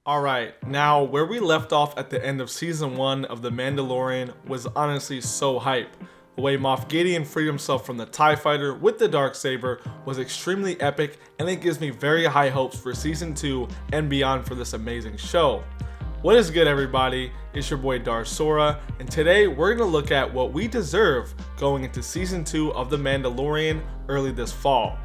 Alright, now where we left off at the end of season 1 of The Mandalorian was honestly so hype. The way Moff Gideon freed himself from the TIE Fighter with the Darksaber was extremely epic, and it gives me very high hopes for season 2 and beyond for this amazing show. What is good, everybody? It's your boy Darth Sora, and today we're going to look at what we deserve going into season 2 of The Mandalorian early this fall.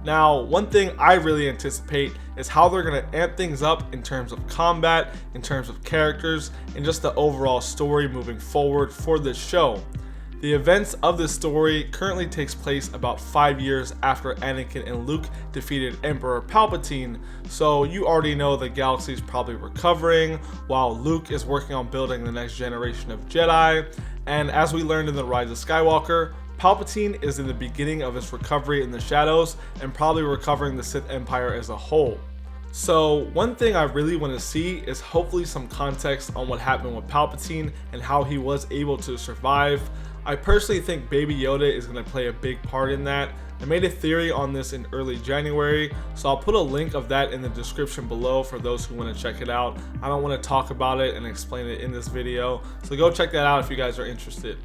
Now, one thing I really anticipate is how they're going to amp things up in terms of combat, in terms of characters, and just the overall story moving forward for this show. The events of this story currently takes place about 5 years after Anakin and Luke defeated Emperor Palpatine, so you already know the galaxy is probably recovering, while Luke is working on building the next generation of Jedi, and as we learned in The Rise of Skywalker, Palpatine is in the beginning of his recovery in the shadows and probably recovering the Sith Empire as a whole. So one thing I really want to see is hopefully some context on what happened with Palpatine and how he was able to survive. I personally think Baby Yoda is going to play a big part in that. I made a theory on this in early January, so I'll put a link of that in the description below for those who want to check it out. I don't want to talk about it and explain it in this video, so go check that out if you guys are interested.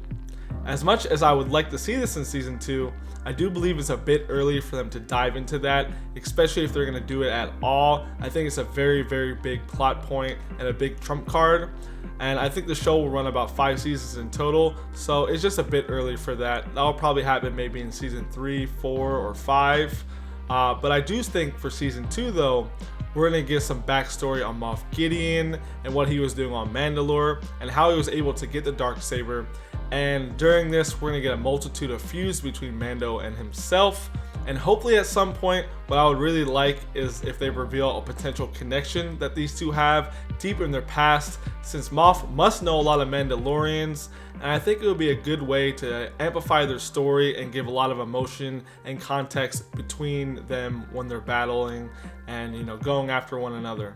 As much as I would like to see this in season 2, I do believe it's a bit early for them to dive into that, especially if they're going to do it at all. I think it's a very big plot point and a big trump card, and I think the show will run about 5 seasons in total, so it's just a bit early for that. That'll probably happen maybe in season 3, 4, or 5, but I do think for season 2 though, we're going to get some backstory on Moff Gideon and what he was doing on Mandalore and how he was able to get the Darksaber. And during this, we're going to get a multitude of feuds between Mando and himself. And hopefully at some point, what I would really like is if they reveal a potential connection that these two have deep in their past, since Moff must know a lot of Mandalorians. And I think it would be a good way to amplify their story and give a lot of emotion and context between them when they're battling and, going after one another.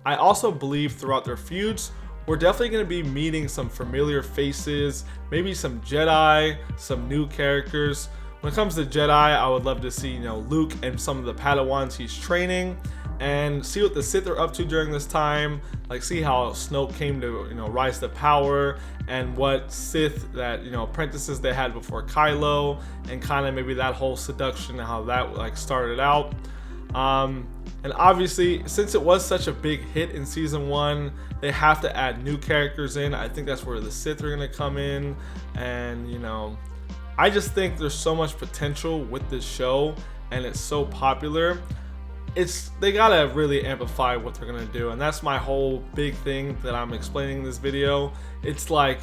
I also believe throughout their feuds, we're definitely going to be meeting some familiar faces, maybe some Jedi, some new characters. When it comes to Jedi, I would love to see, Luke and some of the Padawans he's training and see what the Sith are up to during this time, like see how Snoke came to, rise to power and what Sith that, apprentices they had before Kylo, and kind of maybe that whole seduction and how that started out. And obviously, since it was such a big hit in season 1, they have to add new characters in. I think that's where the Sith are going to come in. And, I just think there's so much potential with this show, and it's so popular. They got to really amplify what they're going to do. And that's my whole big thing that I'm explaining in this video. It's like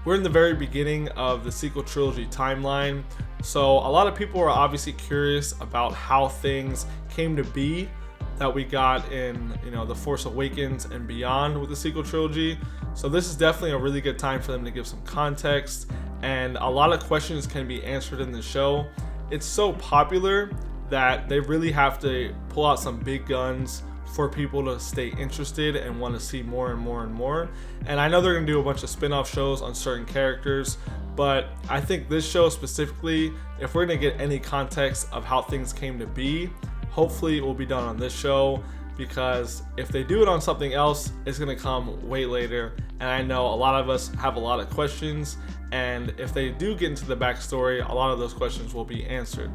we're in the very beginning of the sequel trilogy timeline. So a lot of people are obviously curious about how things came to be that we got in The Force Awakens and beyond with the sequel trilogy. So this is definitely a really good time for them to give some context, and a lot of questions can be answered in the show. It's so popular that they really have to pull out some big guns for people to stay interested and want to see more and more and more. And I know they're going to do a bunch of spin-off shows on certain characters, but I think this show specifically, if we're going to get any context of how things came to be, hopefully it will be done on this show, because if they do it on something else, it's going to come way later. And I know a lot of us have a lot of questions, and if they do get into the backstory, a lot of those questions will be answered.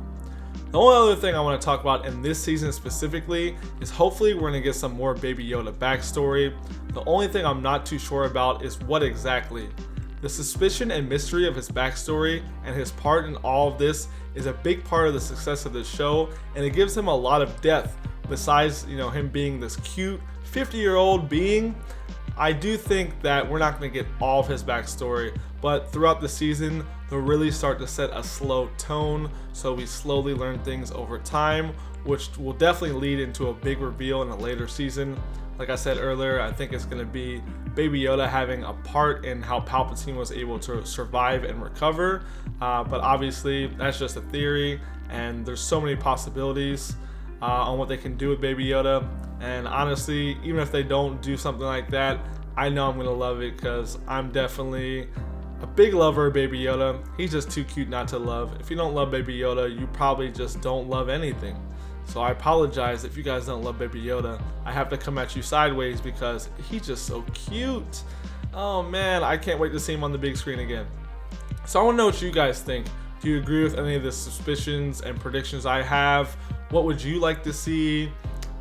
The only other thing I want to talk about in this season specifically is hopefully we're going to get some more Baby Yoda backstory. The only thing I'm not too sure about is what exactly. The suspicion and mystery of his backstory and his part in all of this is a big part of the success of this show, and it gives him a lot of depth. Besides, him being this cute 50-year-old being, I do think that we're not going to get all of his backstory, but throughout the season, they'll really start to set a slow tone, so we slowly learn things over time, which will definitely lead into a big reveal in a later season. Like I said earlier, I think it's going to be Baby Yoda having a part in how Palpatine was able to survive and recover, but obviously that's just a theory, and there's so many possibilities on what they can do with Baby Yoda. And honestly, even if they don't do something like that, I know I'm going to love it, because I'm definitely a big lover of Baby Yoda. He's just too cute not to love. If you don't love Baby Yoda, you probably just don't love anything. So I apologize if you guys don't love Baby Yoda. I have to come at you sideways because he's just so cute. Oh man, I can't wait to see him on the big screen again. So I want to know what you guys think. Do you agree with any of the suspicions and predictions I have? What would you like to see?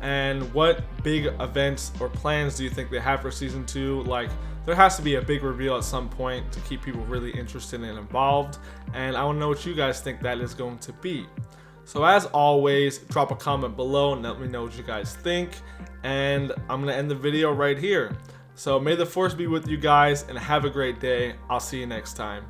And what big events or plans do you think they have for season 2? Like, there has to be a big reveal at some point to keep people really interested and involved. And I want to know what you guys think that is going to be. So as always, drop a comment below and let me know what you guys think. And I'm going to end the video right here. So may the force be with you guys and have a great day. I'll see you next time.